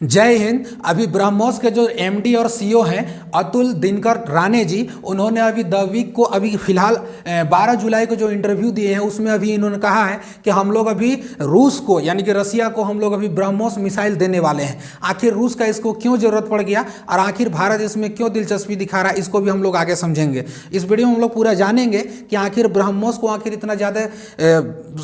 जय हिंद। अभी ब्रह्मोस के जो एमडी और सीईओ हैं अतुल दिनकर राणे जी, उन्होंने अभी द वीक को अभी फिलहाल 12 जुलाई को जो इंटरव्यू दिए हैं उसमें अभी इन्होंने कहा है कि हम लोग अभी रूस को यानी कि रसिया को हम लोग अभी ब्रह्मोस मिसाइल देने वाले हैं। आखिर रूस का इसको क्यों जरूरत पड़ गया और आखिर भारत इसमें क्यों दिलचस्पी दिखा रहा है, इसको भी हम लोग आगे समझेंगे। इस वीडियो में हम लोग पूरा जानेंगे कि आखिर ब्रह्मोस को आखिर इतना ज़्यादा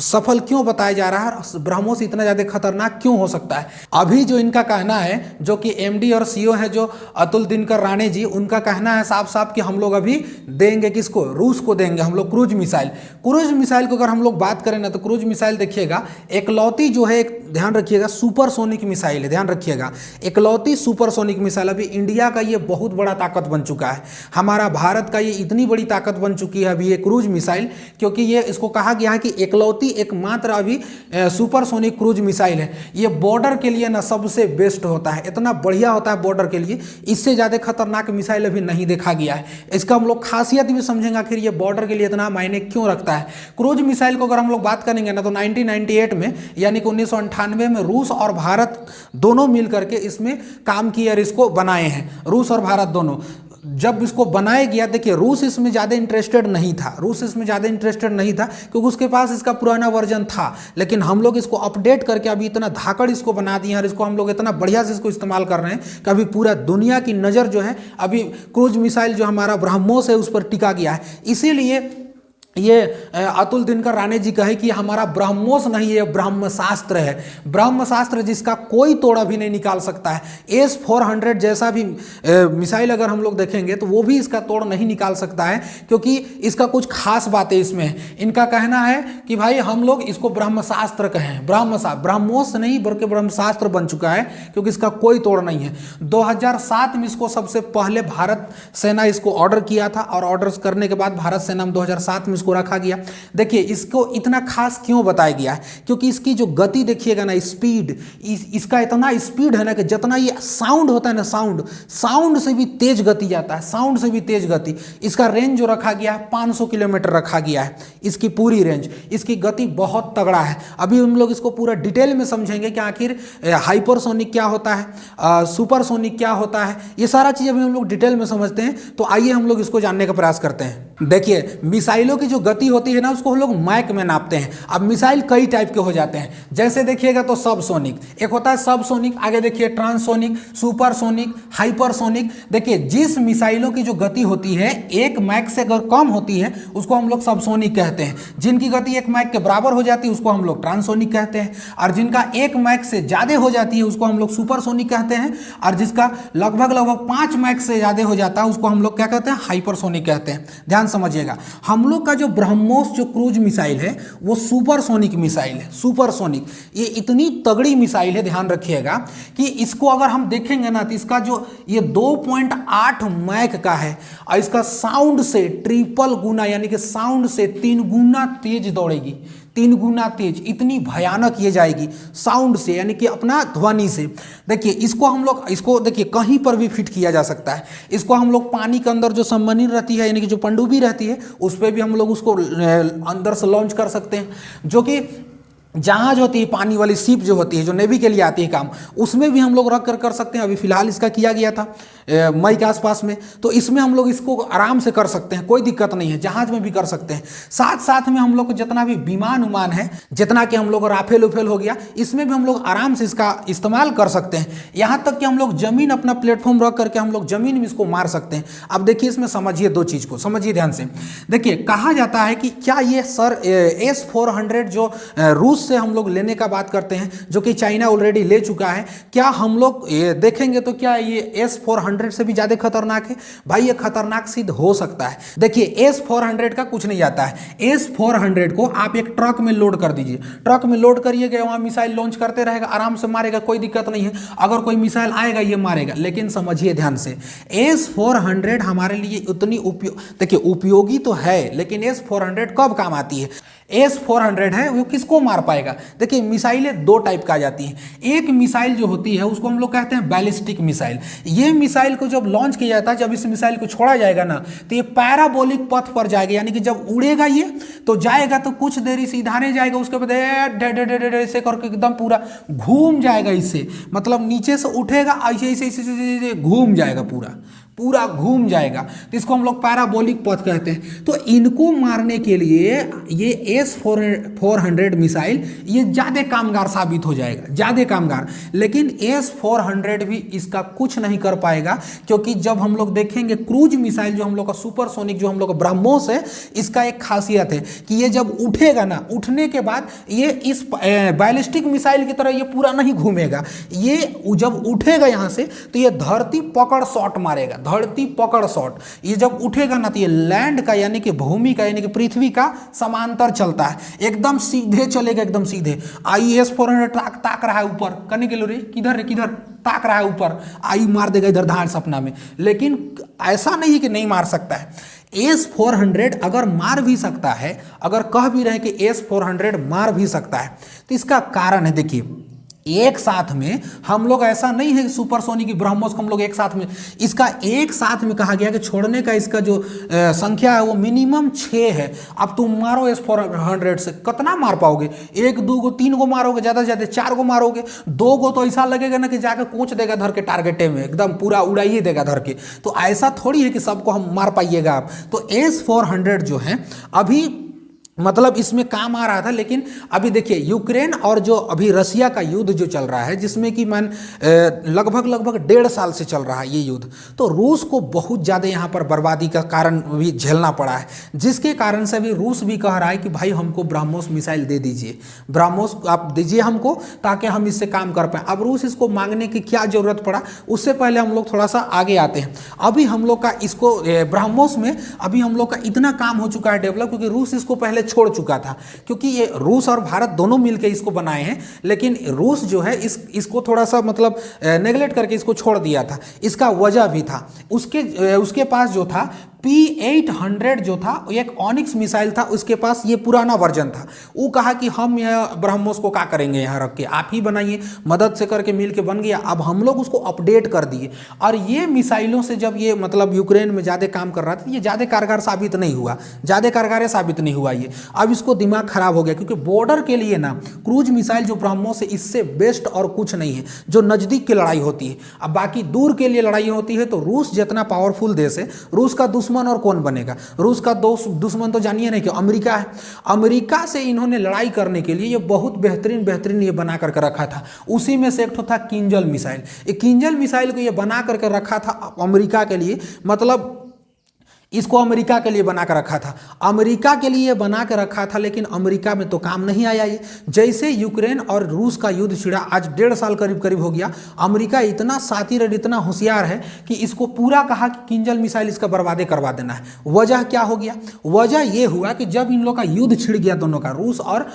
सफल क्यों बताया जा रहा है और ब्रह्मोस इतना ज़्यादा खतरनाक क्यों हो सकता है। अभी जो इनका कहना है, जो कि एमडी और सीईओ है जो अतुल दिनकर राणे जी, उनका कहना है साफ साफ कि हम लोग अभी देंगे किसको, रूस को देंगे हम लोग क्रूज मिसाइल। क्रूज मिसाइल को अगर हम लोग बात करें ना तो क्रूज मिसाइल देखिएगा एकलौती जो है, ध्यान रखिएगा, सुपरसोनिक मिसाइल है। ध्यान रखिएगा एकलौती सुपरसोनिक मिसाइल। अभी इंडिया का ये बहुत बड़ा ताकत बन चुका है, हमारा भारत का ये इतनी बड़ी ताकत बन चुकी है अभी ये क्रूज मिसाइल, क्योंकि ये इसको कहा गया है कि एकलौती एकमात्र अभी सुपरसोनिक क्रूज मिसाइल है। ये बॉर्डर के लिए ना सबसे बेस्ट होता है, इतना बढ़िया होता है बॉर्डर के लिए। इससे ज़्यादा खतरनाक मिसाइल अभी नहीं देखा गया है। इसका हम लोग खासियत भी समझेंगे आखिर ये बॉर्डर के लिए इतना मायने क्यों रखता है। क्रूज मिसाइल को अगर हम लोग बात करेंगे ना तो 1998 में यानी कि 1998 में रूस और भारत दोनों मिल करके इसमें काम किए और इसको बनाए हैं। रूस और भारत दोनों जब इसको बनाया गया, देखिए रूस इसमें ज़्यादा इंटरेस्टेड नहीं था, क्योंकि उसके पास इसका पुराना वर्जन था। लेकिन हम लोग इसको अपडेट करके अभी इतना धाकड़ इसको बना दिए और इसको हम लोग इतना बढ़िया से इसको इस्तेमाल कर रहे हैं कि अभी पूरा दुनिया की नज़र जो है अभी क्रूज मिसाइल जो हमारा ब्रह्मोस है उस पर टिका गया है। इसीलिए ये अतुल दिनकर राणे जी कहे कि हमारा ब्रह्मोस नहीं है, ब्रह्मशास्त्र है। ब्रह्मशास्त्र जिसका कोई तोड़ भी नहीं निकाल सकता है। S-400 जैसा भी मिसाइल अगर हम लोग देखेंगे तो वो भी इसका तोड़ नहीं निकाल सकता है, क्योंकि इसका कुछ खास बातें इसमें है। इनका कहना है कि भाई हम लोग इसको ब्रह्मशास्त्र कहें, ब्रह्मोस नहीं बल्कि ब्रह्मशास्त्र बन चुका है, क्योंकि इसका कोई तोड़ नहीं है। 2007 में इसको सबसे पहले भारत सेना इसको ऑर्डर किया था और ऑर्डर करने के बाद भारत सेना में 2007 में को रखा गया। देखिए इसको इतना खास क्यों बताया गया है, क्योंकि इसकी जो गति देखिएगा ना, स्पीड, इसका इतना स्पीड है ना कि जितना ये साउंड होता है ना, साउंड से भी तेज गति जाता है, साउंड से भी तेज गति। इसका रेंज जो रखा गया है 500 किलोमीटर रखा गया है, इसकी पूरी रेंज। इसकी गति बहुत तगड़ा है। अभी हम लोग इसको पूरा डिटेल में समझेंगे कि आखिर हाइपरसोनिक क्या होता है, सुपरसोनिक क्या होता है, ये सारा चीज अभी हम लोग डिटेल में समझते हैं। तो आइए हम लोग इसको जानने का प्रयास करते हैं। देखिए मिसाइलों की जो गति होती है ना उसको हम लोग मैक में नापते हैं। अब मिसाइल कई टाइप के हो जाते हैं, जैसे देखिएगा तो सबसोनिक, एक होता है सबसोनिक, आगे देखिए ट्रांससोनिक, सुपरसोनिक, हाइपरसोनिक। देखिए जिस मिसाइलों की जो गति होती है 1 मैक से अगर कम होती है उसको हम लोग सबसोनिक कहते हैं। जिनकी गति 1 मैक के बराबर हो जाती है उसको हम लोग ट्रांससोनिक कहते हैं, और जिनका 1 मैक से ज़्यादा हो जाती है उसको हम लोग सुपरसोनिक कहते हैं, और जिसका लगभग 5 मैक से ज़्यादा हो जाता है उसको हम लोग क्या कहते हैं, हाइपरसोनिक कहते हैं। ध्यान समझिएगा, हम लोग का जो ब्रह्मोस जो क्रूज मिसाइल है वो सुपरसोनिक मिसाइल है। सुपरसोनिक ये इतनी तगड़ी मिसाइल है, ध्यान रखिएगा कि इसको अगर हम देखेंगे ना तो इसका जो ये 2.8 मैक का है और इसका साउंड से ट्रिपल गुना यानी कि साउंड से 3 गुना तेज दौड़ेगी, 3 गुना तेज, इतनी भयानक ये जाएगी साउंड से यानी कि अपना ध्वनि से। देखिए इसको हम लोग, इसको देखिए कहीं पर भी फिट किया जा सकता है। इसको हम लोग पानी के अंदर जो सबमरीन रहती है यानी कि जो पनडुब्बी रहती है उस पर भी हम लोग उसको अंदर से लॉन्च कर सकते हैं। जो कि जहाज होती है, पानी वाली शिप जो होती है, जो नेवी के लिए आती है काम, उसमें भी हम लोग रख कर सकते हैं। अभी फिलहाल इसका किया गया था मई के आसपास में, तो इसमें हम लोग इसको आराम से कर सकते हैं, कोई दिक्कत नहीं है। जहाज में भी कर सकते हैं। साथ साथ में हम लोग को जितना भी विमान उमान है, जितना कि हम लोग राफेल उफेल हो गया, इसमें भी हम लोग आराम से इसका इस्तेमाल कर सकते हैं। यहाँ तक कि हम लोग जमीन, अपना प्लेटफॉर्म रख करके हम लोग जमीन में इसको मार सकते हैं। अब देखिए इसमें समझिए दो चीज़ को, समझिए ध्यान से। देखिए कहा जाता है कि क्या ये सर S-400 जो रूस से हम लोग लेने का बात करते हैं, जो कि चाइना ऑलरेडी ले चुका है, क्या हम लोग ये देखेंगे तो क्या ये S-400 से भी ज्यादा खतरनाक है? भाई ये खतरनाक सिद्ध हो सकता है। देखिए S-400 का कुछ नहीं जाता है। S-400 को आप एक ट्रक में लोड कर दीजिए, ट्रक में लोड करिएगा, वहां मिसाइल लॉन्च करते रहेगा, आराम से मारेगा, कोई दिक्कत नहीं है। अगर कोई मिसाइल आएगा ये मारेगा। लेकिन समझिए ध्यान से, S-400 हमारे लिए उतनी देखिए उपयोगी तो है, लेकिन S-400 कब काम आती है? S-400 है वो किसको मार पाएगा? देखिए मिसाइलें दो टाइप का आ जाती हैं। एक मिसाइल जो होती है उसको हम लोग कहते हैं बैलिस्टिक मिसाइल। ये मिसाइल को जब लॉन्च किया जाता है, जब इस मिसाइल को छोड़ा जाएगा ना, तो ये पैराबोलिक पथ पर जाएगा, यानी कि जब उड़ेगा ये तो जाएगा तो कुछ देरी सीधा नहीं जाएगा, उसके बाद ऐसे करके एकदम पूरा घूम जाएगा। इससे मतलब नीचे से उठेगा ऐसे ऐसे ऐसे घूम जाएगा, पूरा पूरा घूम जाएगा, तो इसको हम लोग पैराबोलिक पथ कहते हैं। तो इनको मारने के लिए ये S-400 मिसाइल ये ज़्यादा कामगार साबित हो जाएगा, ज़्यादा कामगार। लेकिन S-400 भी इसका कुछ नहीं कर पाएगा, क्योंकि जब हम लोग देखेंगे क्रूज मिसाइल जो हम लोग का सुपरसोनिक जो हम लोग का ब्रह्मोस है, इसका एक खासियत है कि ये जब उठेगा ना, उठने के बाद ये इस बैलिस्टिक मिसाइल की तरह ये पूरा नहीं घूमेगा। ये जब उठेगा यहाँ से तो ये धरती पकड़ शॉट मारेगा, धरती पकड़ शॉट। ये जब उठेगा ना तो ये लैंड का यानी कि भूमि का यानी कि पृथ्वी का समांतर चलता है, एकदम सीधे चलेगा, एकदम सीधे। S-400 ताक रहा है ऊपर, करने के लिए किधर है, किधर ताक रहा है ऊपर, आई मार देगा इधर धाड़ सपना में। लेकिन ऐसा नहीं है कि नहीं मार सकता है। S-400 अगर मार भी सकता है, अगर कह भी रहे कि S-400 मार भी सकता है, तो इसका कारण है, देखिए एक साथ में हम लोग, ऐसा नहीं है सुपरसोनिक की ब्रह्मोस को हम लोग एक साथ में, इसका एक साथ में कहा गया कि छोड़ने का इसका जो संख्या है वो मिनिमम 6 है। अब तुम मारो S-400 से कितना मार पाओगे? 1 2 को 3 को मारोगे, ज़्यादा से ज़्यादा 4 को मारोगे, 2 को तो ऐसा लगेगा ना कि जाकर कोच देगा धर के टारगेटे में, एकदम पूरा उड़ाइए देगा धर के। तो ऐसा थोड़ी है कि सबको हम मार पाइएगा आप। तो S-400 जो है अभी मतलब इसमें काम आ रहा था, लेकिन अभी देखिए यूक्रेन और जो अभी रसिया का युद्ध जो चल रहा है, जिसमें कि लगभग 1.5 साल से चल रहा है ये युद्ध, तो रूस को बहुत ज़्यादा यहाँ पर बर्बादी का कारण भी झेलना पड़ा है, जिसके कारण से अभी रूस भी कह रहा है कि भाई हमको ब्रह्मोस मिसाइल दे दीजिए, ब्रह्मोस आप दीजिए हमको ताकि हम इससे काम कर पाएँ। अब रूस इसको मांगने की क्या ज़रूरत पड़ा, उससे पहले हम लोग थोड़ा सा आगे आते हैं। अभी हम लोग का इसको ब्रह्मोस में अभी हम लोग का इतना काम हो चुका है डेवलप, क्योंकि रूस इसको पहले छोड़ चुका था, क्योंकि ये रूस और भारत दोनों मिलकर इसको बनाए हैं, लेकिन रूस जो है इसको थोड़ा सा मतलब नेगलेक्ट करके इसको छोड़ दिया था। इसका वजह भी था, उसके पास जो था P-800 जो था एक ऑनिक्स मिसाइल था, उसके पास ये पुराना वर्जन था। वो कहा कि हम यह ब्रह्मोस को क्या करेंगे यहाँ रख के, आप ही बनाइए, मदद से करके मिल के बन गया। अब हम लोग उसको अपडेट कर दिए, और ये मिसाइलों से जब ये मतलब यूक्रेन में ज़्यादा काम कर रहा था, ये ज़्यादा कारगर साबित नहीं हुआ, ज़्यादा कारगर साबित नहीं हुआ ये। अब इसको दिमाग खराब हो गया, क्योंकि बॉर्डर के लिए ना क्रूज मिसाइल जो ब्रह्मोस है इससे बेस्ट और कुछ नहीं है, जो नज़दीक की लड़ाई होती है। अब बाकी दूर के लिए लड़ाई होती है तो रूस जितना पावरफुल देश है, रूस का दुश्मन और कौन बनेगा? रूस का दुश्मन तो जानिए नहीं कि अमेरिका है। अमेरिका से इन्होंने लड़ाई करने के लिए ये बहुत बेहतरीन ये बना करके रखा था। उसी में से एक था किंजल मिसाइल। ये किंजल मिसाइल को ये बना करके रखा था अमेरिका के लिए, मतलब इसको अमेरिका के लिए बना कर रखा था, अमेरिका के लिए बना कर रखा था, लेकिन अमेरिका में तो काम नहीं आया ये। जैसे यूक्रेन और रूस का युद्ध छिड़ा, आज 1.5 साल करीब हो गया, अमेरिका इतना सातिर और इतना होशियार है कि इसको पूरा कहा कि किंजल मिसाइल इसका बर्बादे करवा देना है। वजह क्या हो गया? वजह ये हुआ कि जब इन लोग का युद्ध छिड़ गया दोनों का, रूस और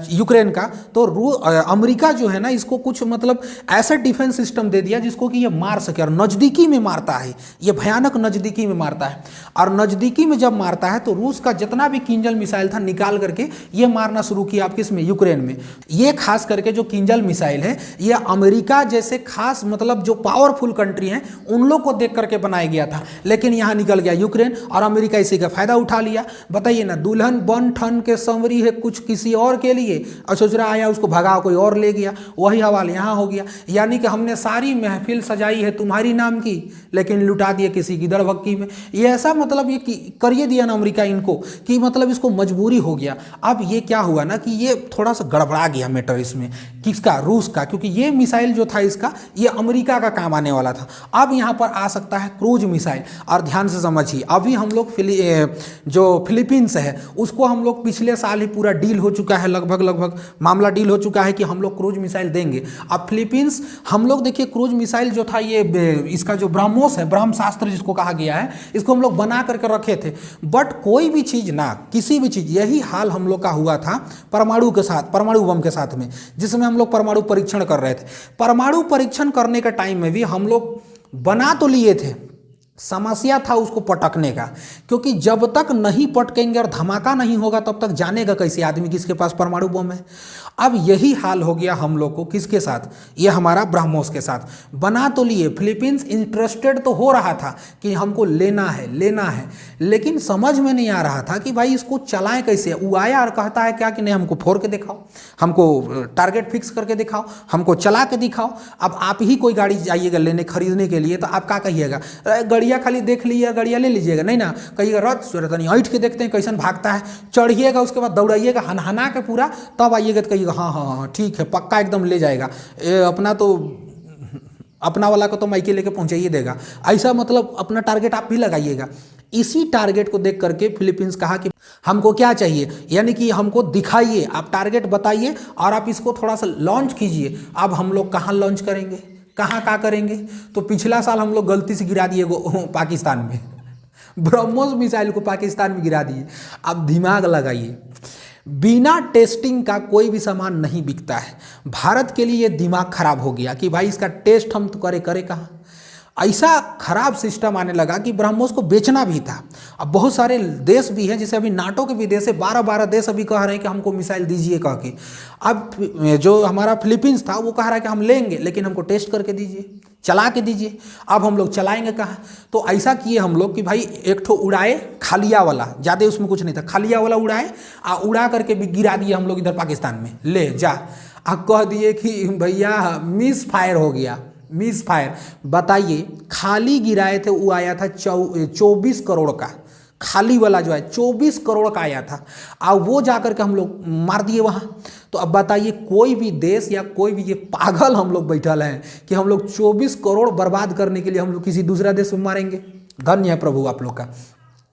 यूक्रेन का, तो अमेरिका जो है ना इसको कुछ मतलब ऐसा डिफेंस सिस्टम दे दिया जिसको कि ये मार सके, और नज़दीकी में मारता है, ये भयानक नज़दीकी में मारता है। और नज़दीकी में जब मारता है तो रूस का जितना भी किंजल मिसाइल था निकाल करके ये मारना शुरू किया। आप किसमें? यूक्रेन में। ये खास करके जो किंजल मिसाइल है ये अमेरिका जैसे खास मतलब जो पावरफुल कंट्री हैं उन लोग को देख करके बनाया गया था, लेकिन यहाँ निकल गया यूक्रेन और अमेरिका इसी का फायदा उठा लिया। बताइए ना, दुल्हन बन ठन के संवरी है कुछ किसी और के लिए, और सोच रहा आया उसको भगा कोई और ले गया, वही हवाल यहाँ हो गया। यानी कि हमने सारी महफिल सजाई है तुम्हारी नाम की, लेकिन लुटा दिए किसी की दड़भक्की में। ये ऐसा मतलब ये करिए दिया ना अमेरिका इनको कि मतलब इसको मजबूरी हो गया। अब ये क्या हुआ ना कि ये थोड़ा सा गड़बड़ा गया मैटर इसमें, किसका? रूस का, क्योंकि ये मिसाइल जो था इसका ये अमेरिका का काम आने वाला था। अब यहाँ पर आ सकता है क्रूज मिसाइल, और ध्यान से समझिए, अभी हम लोग जो फिलीपींस है उसको हम लोग पिछले साल ही पूरा डील हो चुका है, लगभग मामला डील हो चुका है कि हम लोग क्रूज मिसाइल देंगे। अब फिलीपींस हम लोग देखिए क्रूज मिसाइल जो था ये इसका जो ब्रह्मोस है, ब्रह्मास्त्र जिसको कहा गया है, इसको हम लोग बना करके रखे थे। बट कोई भी चीज ना, किसी भी चीज, यही हाल हम लोग का हुआ था परमाणु के साथ, परमाणु बम के साथ में, जिसमें हम लोग परमाणु परीक्षण कर रहे थे। परमाणु परीक्षण करने के टाइम में भी हम लोग बना तो लिए थे, समस्या था उसको पटकने का, क्योंकि जब तक नहीं पटकेंगे और धमाका नहीं होगा तब तक जानेगा कैसे आदमी किसके पास परमाणु बम है। अब यही हाल हो गया हम लोग को किसके साथ, ये हमारा ब्रह्मोस के साथ। बना तो लिए, फिलीपींस इंटरेस्टेड तो हो रहा था कि हमको लेना है, लेकिन समझ में नहीं आ रहा था कि भाई इसको चलाएं कैसे। वो आया और कहता है क्या कि नहीं हमको फोड़ के दिखाओ, हमको टारगेट फिक्स करके दिखाओ, हमको चला के दिखाओ। अब आप ही कोई गाड़ी जाइएगा लेने खरीदने के लिए तो आप क्या कहिएगा, गड़िया खाली देख लीजिएगा गड़िया ले लीजिएगा, नहीं ना, कहिएगा रथ नहीं ऐठ के देखते हैं कैसन भागता है, चढ़िएगा उसके बाद दौड़ाइएगा हनहना के पूरा, तब आइएगा तो कहिएगा हाँ हाँ हाँ ठीक है पक्का एकदम ले जाएगा, अपना तो अपना वाला को तो माइके लेके पहुंचाइए देगा। ऐसा मतलब अपना टारगेट आप भी लगाइएगा। इसी टारगेट को देख करके फिलीपींस कहा कि हमको क्या चाहिए, यानी कि हमको दिखाइए, आप टारगेट बताइए और आप इसको थोड़ा सा लॉन्च कीजिए। अब हम लोग कहाँ लॉन्च करेंगे, कहाँ क्या करेंगे, तो पिछला साल हम लोग गलती से गिरा दिए पाकिस्तान में ब्रह्मोस मिसाइल को पाकिस्तान में गिरा दिए। अब दिमाग लगाइए, बिना टेस्टिंग का कोई भी सामान नहीं बिकता है। भारत के लिए ये दिमाग खराब हो गया कि भाई इसका टेस्ट हम तो करे कहाँ। ऐसा खराब सिस्टम आने लगा कि ब्रह्मोस को बेचना भी था। अब बहुत सारे देश भी हैं, जैसे अभी नाटो के भी देश है, 12 देश अभी कह रहे हैं कि हमको मिसाइल दीजिए कह के। अब जो हमारा फिलीपींस था वो कह रहा है कि हम लेंगे लेकिन हमको टेस्ट करके दीजिए, चला के दीजिए। अब हम लोग चलाएंगे कहाँ, तो ऐसा किए हम लोग कि भाई एक ठो उड़ाए खालिया वाला, ज़्यादा उसमें कुछ नहीं था, खालिया वाला उड़ाए उड़ा करके भी गिरा दिए हम लोग इधर पाकिस्तान में, ले जा। अब कह दिए कि भैया मिस फायर हो गया, मिस फायर। बताइए खाली गिराए थे, वो आया था 24 करोड़ का, खाली वाला जो है 24 करोड़ का आया था, अब वो जाकर के हम लोग मार दिए वहाँ। तो अब बताइए कोई भी देश या कोई भी ये पागल हम लोग बैठल हैं कि हम लोग 24 करोड़ बर्बाद करने के लिए हम लोग किसी दूसरा देश में मारेंगे। धन्य है प्रभु आप लोग का,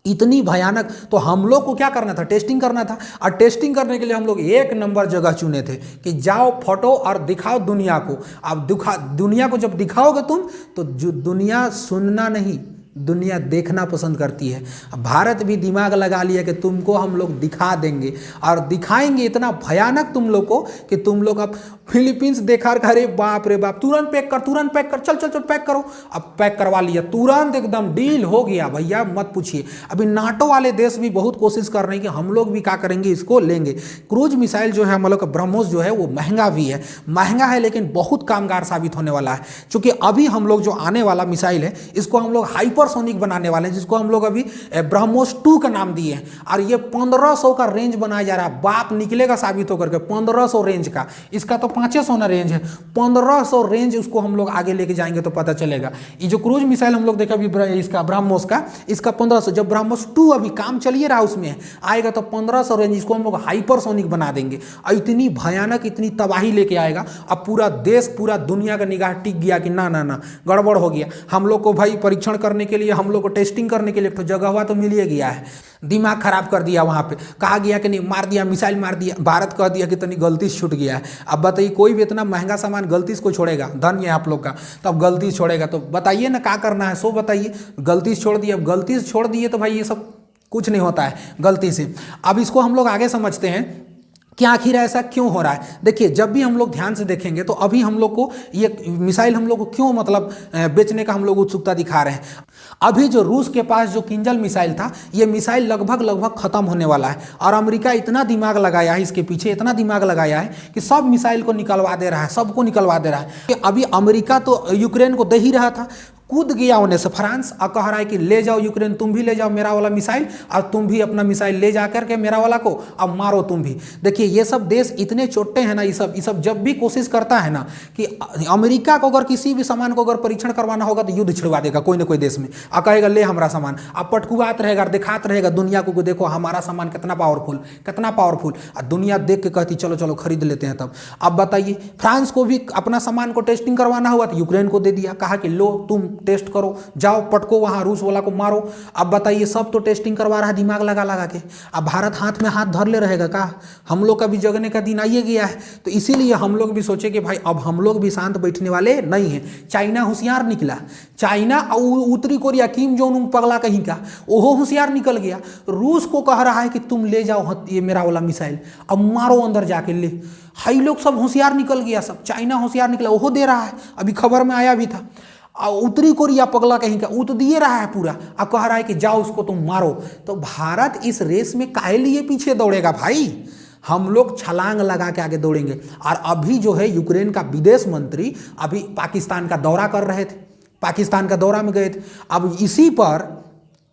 इतनी भयानक। तो हम लोग को क्या करना था, टेस्टिंग करना था। और टेस्टिंग करने के लिए हम लोग एक नंबर जगह चुने थे कि जाओ फटो और दिखाओ दुनिया को। अब दुनिया को जब दिखाओगे तुम तो जो दुनिया सुनना नहीं, दुनिया देखना पसंद करती है। भारत भी दिमाग लगा लिया कि तुमको हम लोग दिखा देंगे और दिखाएंगे इतना भयानक तुम लोग को कि तुम लोग अब फिलीपींस देखा, अरे बाप रे बाप, तुरंत पैक कर, चल चल चल पैक करो। अब पैक करवा लिया तुरंत, एकदम डील हो गया भैया, मत पूछिए। अभी नाटो वाले देश भी बहुत कोशिश कर रहे हैं कि हम लोग भी क्या करेंगे, इसको लेंगे। क्रूज मिसाइल जो है हम लोग का ब्रह्मोस जो है वो महंगा भी है, महंगा है लेकिन बहुत कामगार साबित होने वाला है। क्योंकि अभी हम लोग जो आने वाला मिसाइल है इसको हम लोग हाइपरसोनिक बनाने वाले हैं, जिसको हम लोग अभी ब्रह्मोस 2 का नाम दिए हैं। और ये 1500 का रेंज बनाया जा रहा है, बाप निकलेगा साबित होकर के 1500 रेंज का। इसका तो 500 ना रेंज है, 1500 रेंज उसको हम लोग आगे लेके जाएंगे तो पता चलेगा। ये जो क्रूज मिसाइल हम लोग देखा अभी इसका ब्रह्मोस का, इसका 1500, जब ब्रह्मोस 2 अभी काम चलिए रहा उसमें आएगा तो 1500 रेंज, इसको हम लोग हाइपरसोनिक बना देंगे। और इतनी भयानक, इतनी तबाही लेके आएगा। अब पूरा देश, पूरा दुनिया का निगाह टिक गया कि ना ना ना गड़बड़ हो गया। हम लोग को भाई परीक्षण करने के लिए, हम लोग को टेस्टिंग करने के लिए तो जगह हुआ तो मिल ही गया है। दिमाग खराब कर दिया वहाँ पे, कहा गया कि नहीं मार दिया, मिसाइल मार दिया, भारत कह दिया कि तनी गलती से छूट गया है। अब बताइए कोई भी इतना महंगा सामान गलती से को छोड़ेगा, धन्य है आप लोग का। तो अब गलती से छोड़ेगा तो बताइए ना क्या करना है, सो बताइए। गलती से छोड़ दिए, अब गलती से छोड़ दिए तो भाई ये सब कुछ नहीं होता है गलती से। अब इसको हम लोग आगे समझते हैं कि आखिर ऐसा क्यों हो रहा है। देखिए जब भी हम लोग ध्यान से देखेंगे तो अभी हम लोग को ये मिसाइल हम लोग को क्यों मतलब बेचने का हम लोग उत्सुकता दिखा रहे हैं। अभी जो रूस के पास जो किंजल मिसाइल था, ये मिसाइल लगभग खत्म होने वाला है। और अमेरिका इतना दिमाग लगाया है इसके पीछे, इतना दिमाग लगाया है कि सब मिसाइल को निकलवा दे रहा है, सबको निकलवा दे रहा है। कि अभी अमेरिका तो यूक्रेन को दे ही रहा था, कूद गया होने से फ्रांस और कह रहा है कि ले जाओ यूक्रेन, तुम भी ले जाओ मेरा वाला मिसाइल, और तुम भी अपना मिसाइल ले जा करके मेरा वाला को अब मारो तुम भी। देखिए ये सब देश इतने छोटे हैं ना, ये सब जब भी कोशिश करता है ना कि अमेरिका को अगर किसी भी सामान को अगर परीक्षण करवाना होगा तो युद्ध छिड़वा देगा कोई ना कोई देश में, और कहेगा ले हमारा सामान। अब पटकुआत रहेगा, दिखात रहेगा दुनिया को देखो हमारा सामान कितना पावरफुल, कितना पावरफुल। और दुनिया देख के कहती चलो चलो खरीद लेते हैं। तब अब बताइए फ्रांस को भी अपना सामान को टेस्टिंग करवाना हुआ तो यूक्रेन को दे दिया, कहा कि लो तुम टेस्ट करो, जाओ पटको वहां रूस वाला को मारो। अब बताइए सब तो टेस्टिंग करवा रहा है दिमाग लगा लगा के। अब भारत हाथ में हाथ धर ले रहेगा का? हम लोग का भी जगने का दिन आइए गया है। तो इसीलिए हम लोग भी सोचे कि भाई अब हम लोग भी शांत बैठने वाले नहीं हैं। चाइना होशियार निकला, चाइना और उत्तरी कोरिया किम जोंग उन पगला कहीं का, ओहो होशियार निकल गया। रूस को कह रहा है कि तुम ले जाओ ये मेरा वाला मिसाइल, अब मारो अंदर जाके ले। हाई लोग सब होशियार निकल गया, सब चाइना होशियार निकला, ओहो दे रहा है। अभी खबर में आया भी था। उत्तरी कोरिया पगला कहीं का उत दिए रहा है पूरा, अब कह रहा है कि जाओ उसको तुम मारो। तो भारत इस रेस में काहे लिए पीछे दौड़ेगा भाई, हम लोग छलांग लगा के आगे दौड़ेंगे। और अभी जो है यूक्रेन का विदेश मंत्री अभी पाकिस्तान का दौरा कर रहे थे, पाकिस्तान का दौरा में गए थे। अब इसी पर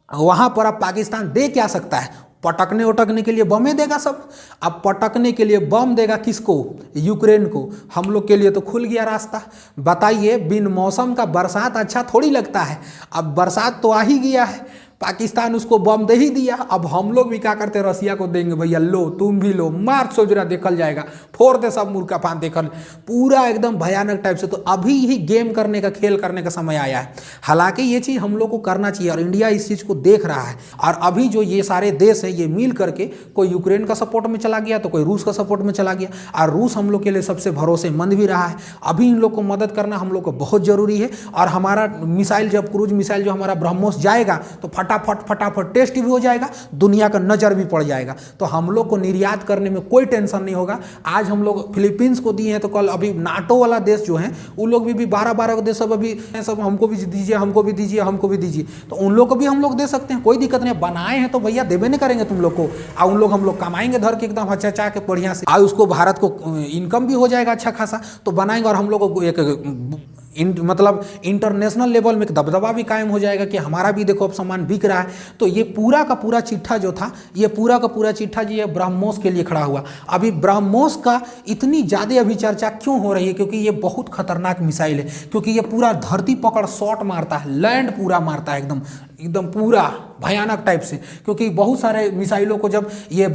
वहाँ पर अब पाकिस्तान दे क्या सकता है, पटकने उटकने के लिए बमें देगा सब। अब पटकने के लिए बम देगा किसको, यूक्रेन को। हम लोग के लिए तो खुल गया रास्ता। बताइए, बिन मौसम का बरसात अच्छा थोड़ी लगता है। अब बरसात तो आ ही गया है, पाकिस्तान उसको बम दे ही दिया। अब हम लोग भी क्या करते हैं, रसिया को देंगे, भैया लो तुम भी लो, मार सोचना देखल जाएगा, फोड़ दे सब मुर्गा पान देखल, पूरा एकदम भयानक टाइप से। तो अभी ही गेम करने का, खेल करने का समय आया है। हालांकि ये चीज़ हम लोग को करना चाहिए और इंडिया इस चीज़ को देख रहा है। और अभी जो ये सारे देश हैं ये मिल करके, कोई यूक्रेन का सपोर्ट में चला गया तो कोई रूस का सपोर्ट में चला गया। और रूस हम लोग के लिए सबसे भरोसेमंद भी रहा है। अभी इन लोग को मदद करना हम लोग को बहुत जरूरी है। और हमारा मिसाइल, जब क्रूज मिसाइल जो हमारा ब्रह्मोस जाएगा तो फटाफट टेस्ट भी हो जाएगा, दुनिया का नजर भी पड़ जाएगा। तो हम लोग को निर्यात करने में कोई टेंशन नहीं होगा। आज हम लोग फिलीपींस को दिए हैं, तो कल अभी नाटो वाला देश जो है उन लोग भी 12 देश सब अभी सब हमको भी दीजिए, हमको भी दीजिए, हमको भी दीजिए। तो उन लोग को भी हम लोग दे सकते हैं, कोई दिक्कत नहीं। बनाए हैं तो भैया देवे नहीं करेंगे तुम लोग को, और उन लोग हम लोग कमाएंगे धर के एकदम अच्छा के बढ़िया से। आज उसको भारत को इनकम भी हो जाएगा अच्छा खासा, तो बनाएंगे। और हम लोग को एक मतलब इंटरनेशनल लेवल में एक दबदबा भी कायम हो जाएगा कि हमारा भी देखो अब सामान बिक रहा है। तो ये पूरा का पूरा चिट्ठा जो था, ये पूरा का पूरा चिट्ठा जी, ये ब्रह्मोस के लिए खड़ा हुआ। अभी ब्रह्मोस का इतनी ज़्यादा अभी चर्चा क्यों हो रही है, क्योंकि ये बहुत खतरनाक मिसाइल है। क्योंकि ये पूरा धरती पकड़ शॉट मारता है, लैंड पूरा मारता है एकदम एकदम पूरा भयानक टाइप से। क्योंकि बहुत सारे मिसाइलों को जब ये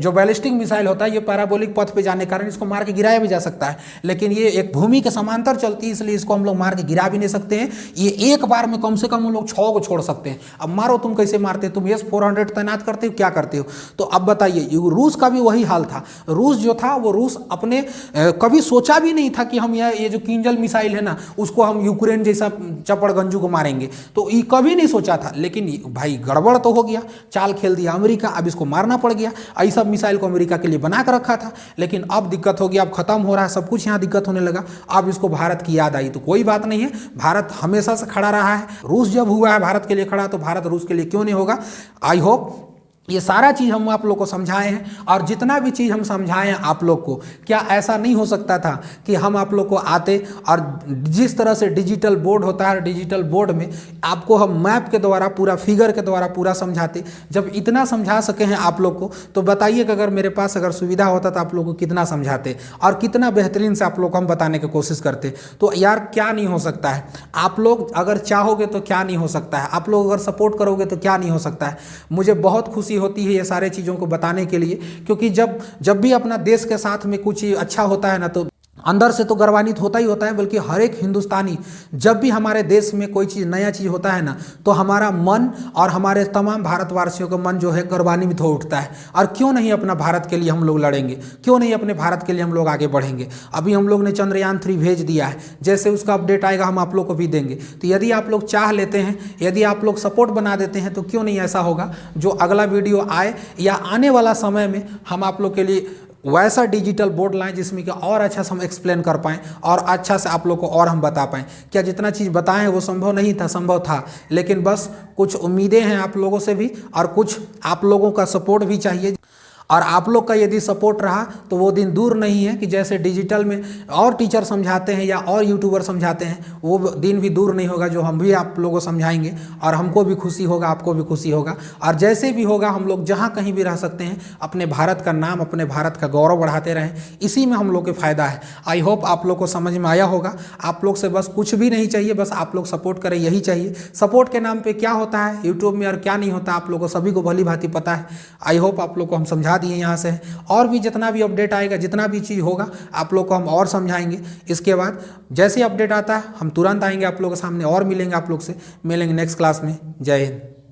जो बैलिस्टिक मिसाइल होता है ये पैराबोलिक पथ पे जाने के कारण इसको मार के गिराया भी जा सकता है, लेकिन ये एक भूमि के समांतर चलती है, इसलिए इसको हम लोग मार के गिरा भी नहीं सकते हैं। ये एक बार में कम से कम हम लोग 6 को छोड़ सकते हैं। अब मारो तुम कैसे मारते हो, तुम S-400 तैनात करते हो, क्या करते हो। तो अब बताइए, रूस का भी वही हाल था। रूस जो था वो रूस अपने कभी सोचा भी नहीं था कि हम ये जो किंजल मिसाइल है ना उसको हम यूक्रेन जैसा चपड़गंजू को मारेंगे, तो ये कभी नहीं सोचा था। लेकिन भाई गड़बड़ तो हो गया, चाल खेल दिया अमेरिका, अब इसको मारना पड़ गया। ऐसा मिसाइल को अमेरिका के लिए बना कर रखा था, लेकिन अब दिक्कत हो गया, अब खत्म हो रहा है सब कुछ, यहाँ दिक्कत होने लगा। अब इसको भारत की याद आई, तो कोई बात नहीं है, भारत हमेशा से खड़ा रहा है। रूस जब हुआ है भारत के लिए खड़ा, तो भारत रूस के लिए क्यों नहीं होगा। आई होप ये सारा चीज़ हम आप लोग को समझाए हैं, और जितना भी चीज़ हम समझाए हैं आप लोग को, क्या ऐसा नहीं हो सकता था कि हम आप लोग को आते और जिस तरह से डिजिटल बोर्ड होता है, डिजिटल बोर्ड में आपको हम मैप के द्वारा, पूरा फिगर के द्वारा पूरा समझाते। जब इतना समझा सके हैं आप लोग को, तो बताइए कि अगर मेरे पास अगर सुविधा होता तो आप लोग को कितना समझाते और कितना बेहतरीन से आप लोग को हम बताने की कोशिश करते। तो यार क्या नहीं हो सकता है, आप लोग अगर चाहोगे तो क्या नहीं हो सकता है, आप लोग अगर सपोर्ट करोगे तो क्या नहीं हो सकता है। मुझे बहुत खुशी होती है ये सारे चीज़ों को बताने के लिए, क्योंकि जब भी अपना देश के साथ में कुछ अच्छा होता है ना, तो अंदर से तो गर्वान्वित होता ही होता है। बल्कि हर एक हिंदुस्तानी, जब भी हमारे देश में कोई चीज़ नया चीज़ होता है ना, तो हमारा मन और हमारे तमाम भारतवासियों का मन जो है गर्वान्वित हो उठता है। और क्यों नहीं अपना भारत के लिए हम लोग लड़ेंगे, क्यों नहीं अपने भारत के लिए हम लोग आगे बढ़ेंगे। अभी हम लोग ने चंद्रयान 3 भेज दिया है, जैसे उसका अपडेट आएगा हम आप लोग को भी देंगे। तो यदि आप लोग चाह लेते हैं, यदि आप लोग सपोर्ट बना देते हैं, तो क्यों नहीं ऐसा होगा जो अगला वीडियो आए या आने वाला समय में हम आप लोग के लिए वैसा डिजिटल बोर्ड लाएं जिसमें कि और अच्छा से हम एक्सप्लेन कर पाएँ और अच्छा से आप लोग को और हम बता पाएँ। क्या जितना चीज़ बताएं वो संभव नहीं था, संभव था, लेकिन बस कुछ उम्मीदें हैं आप लोगों से भी, और कुछ आप लोगों का सपोर्ट भी चाहिए। और आप लोग का यदि सपोर्ट रहा तो वो दिन दूर नहीं है कि जैसे डिजिटल में और टीचर समझाते हैं या और यूट्यूबर समझाते हैं, वो दिन भी दूर नहीं होगा जो हम भी आप लोगों को समझाएंगे, और हमको भी खुशी होगा, आपको भी खुशी होगा। और जैसे भी होगा हम लोग जहाँ कहीं भी रह सकते हैं, अपने भारत का नाम, अपने भारत का गौरव बढ़ाते रहें, इसी में हम लोग के फ़ायदा है। आई होप आप लोग को समझ में आया होगा। आप लोग से बस कुछ भी नहीं चाहिए, बस आप लोग सपोर्ट करें, यही चाहिए। सपोर्ट के नाम पर क्या होता है यूट्यूब में और क्या नहीं होता आप लोग को सभी को भली भांति पता है। आई होप आप लोग को हम समझा दिए यहाँ से। और भी जितना भी अपडेट आएगा, जितना भी चीज़ होगा आप लोग को हम और समझाएंगे। इसके बाद जैसे अपडेट आता है हम तुरंत आएंगे आप लोगों के सामने और मिलेंगे, आप लोग से मिलेंगे नेक्स्ट क्लास में। जय हिंद।